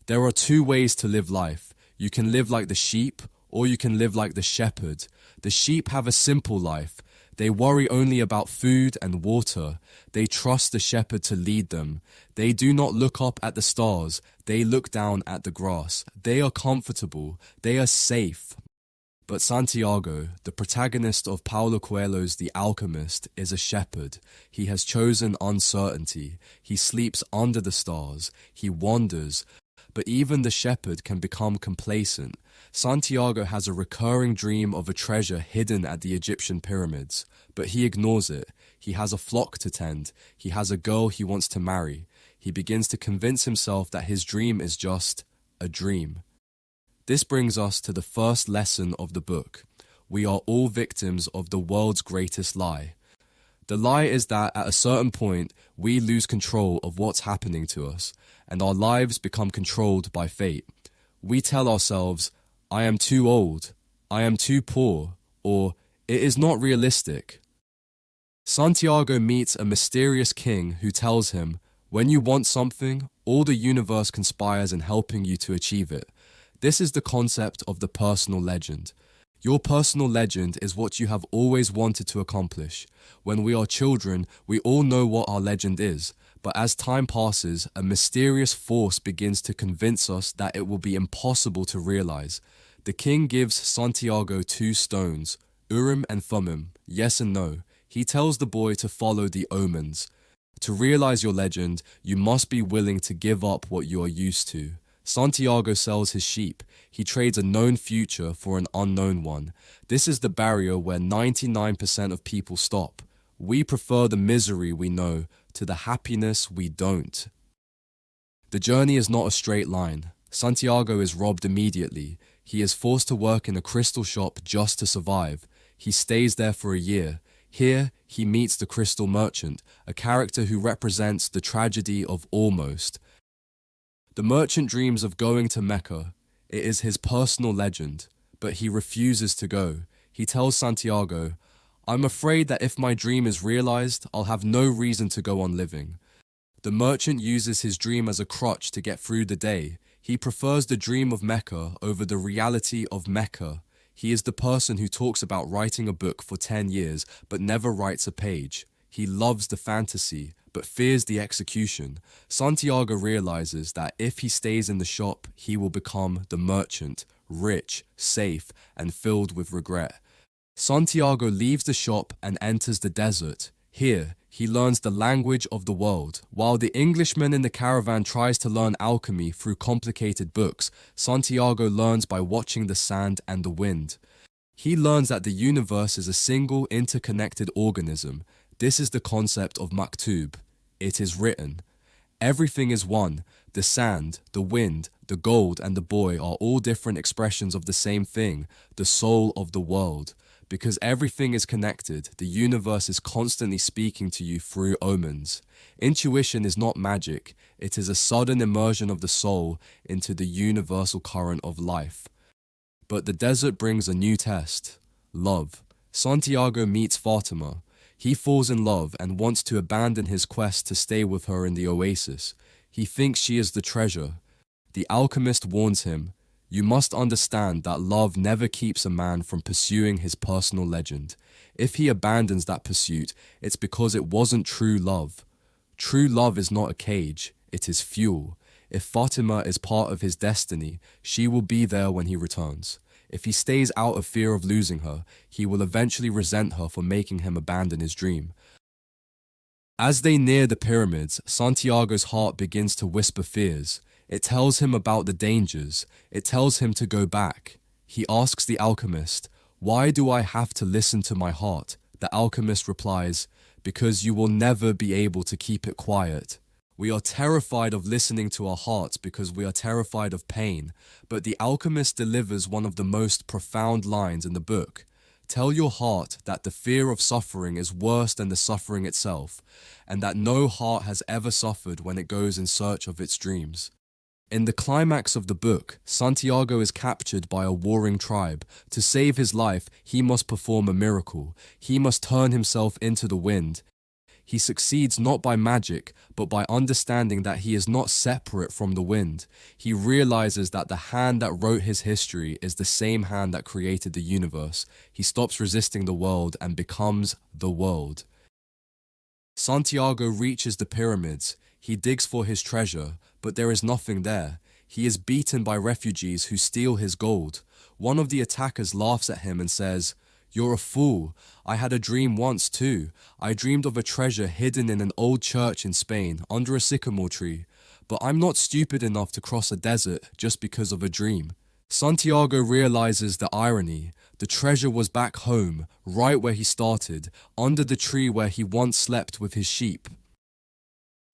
There are two ways to live life. You can live like the sheep, or you can live like the shepherd. The sheep have a simple life. They worry only about food and water. They trust the shepherd to lead them. They do not look up at the stars. They look down at the grass. They are comfortable. They are safe. But Santiago, the protagonist of Paulo Coelho's The Alchemist, is a shepherd. He has chosen uncertainty. He sleeps under the stars. He wanders. But even the shepherd can become complacent. Santiago has a recurring dream of a treasure hidden at the Egyptian pyramids, but he ignores it. He has a flock to tend. He has a girl he wants to marry. He begins to convince himself that his dream is just a dream. This brings us to the first lesson of the book. We are all victims of the world's greatest lie. The lie is that at a certain point, we lose control of what's happening to us, and our lives become controlled by fate. We tell ourselves, I am too old, I am too poor, or it is not realistic. Santiago meets a mysterious king who tells him, when you want something, all the universe conspires in helping you to achieve it. This is the concept of the personal legend. Your personal legend is what you have always wanted to accomplish. When we are children, we all know what our legend is, but as time passes, a mysterious force begins to convince us that it will be impossible to realize. The king gives Santiago 2 stones, Urim and Thummim, yes and no. He tells the boy to follow the omens. To realize your legend, you must be willing to give up what you are used to. Santiago sells his sheep. He trades a known future for an unknown one. This is the barrier where 99% of people stop. We prefer the misery we know to the happiness we don't. The journey is not a straight line. Santiago is robbed immediately. He is forced to work in a crystal shop just to survive. He stays there for a year. Here, he meets the crystal merchant, a character who represents the tragedy of almost. The merchant dreams of going to Mecca. It is his personal legend, but he refuses to go. He tells Santiago, I'm afraid that if my dream is realized, I'll have no reason to go on living. The merchant uses his dream as a crutch to get through the day. He prefers the dream of Mecca over the reality of Mecca. He is the person who talks about writing a book for 10 years, but never writes a page. He loves the fantasy, but fears the execution. Santiago realizes that if he stays in the shop, he will become the merchant, rich, safe, and filled with regret. Santiago leaves the shop and enters the desert. Here, he learns the language of the world. While the Englishman in the caravan tries to learn alchemy through complicated books, Santiago learns by watching the sand and the wind. He learns that the universe is a single interconnected organism. This is the concept of maktub. It is written. Everything is one. The sand, the wind, the gold, and the boy are all different expressions of the same thing, the soul of the world. Because everything is connected, the universe is constantly speaking to you through omens. Intuition is not magic. It is a sudden immersion of the soul into the universal current of life. But the desert brings a new test. Love. Santiago meets Fatima. He falls in love and wants to abandon his quest to stay with her in the oasis. He thinks she is the treasure. The alchemist warns him, you must understand that love never keeps a man from pursuing his personal legend. If he abandons that pursuit, it's because it wasn't true love. True love is not a cage, it is fuel. If Fatima is part of his destiny, she will be there when he returns. If he stays out of fear of losing her, he will eventually resent her for making him abandon his dream. As they near the pyramids, Santiago's heart begins to whisper fears. It tells him about the dangers. It tells him to go back. He asks the alchemist, why do I have to listen to my heart? The alchemist replies, because you will never be able to keep it quiet. We are terrified of listening to our hearts because we are terrified of pain, but the alchemist delivers one of the most profound lines in the book. Tell your heart that the fear of suffering is worse than the suffering itself, and that no heart has ever suffered when it goes in search of its dreams. In the climax of the book, Santiago is captured by a warring tribe. To save his life, he must perform a miracle. He must turn himself into the wind. He succeeds not by magic, but by understanding that he is not separate from the wind. He realizes that the hand that wrote his history is the same hand that created the universe. He stops resisting the world and becomes the world. Santiago reaches the pyramids. He digs for his treasure, but there is nothing there. He is beaten by refugees who steal his gold. One of the attackers laughs at him and says, "You're a fool. I had a dream once too. I dreamed of a treasure hidden in an old church in Spain under a sycamore tree. But I'm not stupid enough to cross a desert just because of a dream." Santiago realizes the irony. The treasure was back home, right where he started, under the tree where he once slept with his sheep.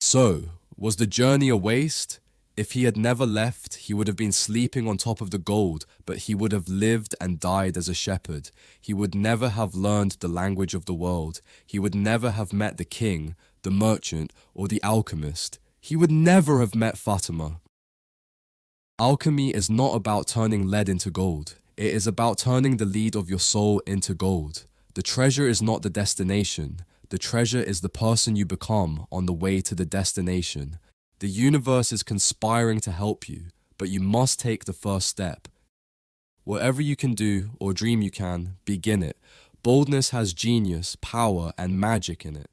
So, was the journey a waste? If he had never left, he would have been sleeping on top of the gold, but he would have lived and died as a shepherd. He would never have learned the language of the world. He would never have met the king, the merchant, or the alchemist. He would never have met Fatima. Alchemy is not about turning lead into gold. It is about turning the lead of your soul into gold. The treasure is not the destination. The treasure is the person you become on the way to the destination. The universe is conspiring to help you, but you must take the first step. Whatever you can do or dream you can, begin it. Boldness has genius, power, and magic in it.